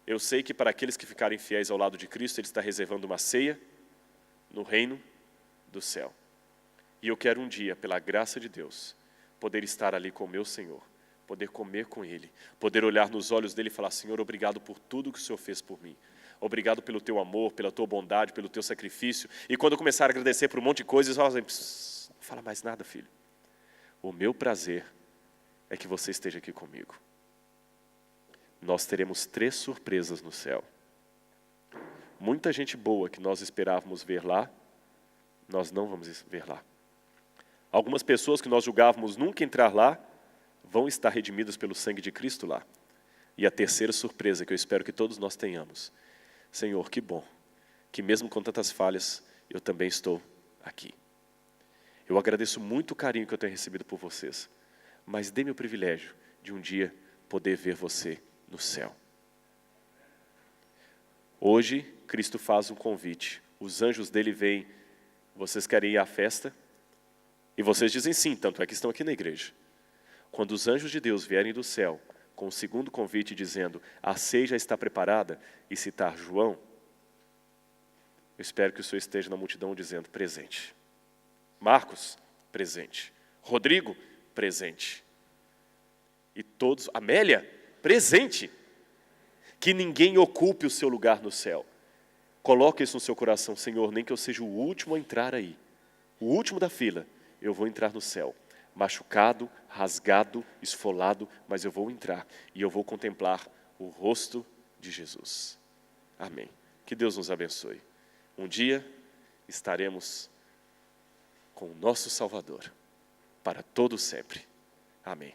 Eu sei que para aqueles que ficarem fiéis ao lado de Cristo, Ele está reservando uma ceia no reino do céu. E eu quero um dia, pela graça de Deus, poder estar ali com o meu Senhor, poder comer com Ele, poder olhar nos olhos dEle e falar, Senhor, obrigado por tudo que o Senhor fez por mim. Obrigado pelo Teu amor, pela Tua bondade, pelo Teu sacrifício. E quando eu começar a agradecer por um monte de coisas, eu falo assim, não fala mais nada, filho. O meu prazer é que você esteja aqui comigo. Nós teremos 3 surpresas no céu. Muita gente boa que nós esperávamos ver lá, nós não vamos ver lá. Algumas pessoas que nós julgávamos nunca entrar lá, vão estar redimidas pelo sangue de Cristo lá. E a terceira surpresa que eu espero que todos nós tenhamos. Senhor, que bom, que mesmo com tantas falhas, eu também estou aqui. Eu agradeço muito o carinho que eu tenho recebido por vocês, mas dê-me o privilégio de um dia poder ver você no céu. Hoje, Cristo faz um convite. Os anjos dele vêm, vocês querem ir à festa? E vocês dizem sim, tanto é que estão aqui na igreja. Quando os anjos de Deus vierem do céu, com o segundo convite dizendo, a ceia já está preparada, e citar João, eu espero que o Senhor esteja na multidão dizendo, presente. Marcos, presente. Rodrigo, presente. E todos, Amélia, presente. Que ninguém ocupe o seu lugar no céu. Coloque isso no seu coração, Senhor, nem que eu seja o último a entrar aí. O último da fila, eu vou entrar no céu. Machucado, rasgado, esfolado, mas eu vou entrar. E eu vou contemplar o rosto de Jesus. Amém. Que Deus nos abençoe. Um dia estaremos com o nosso Salvador, para todo sempre. Amém.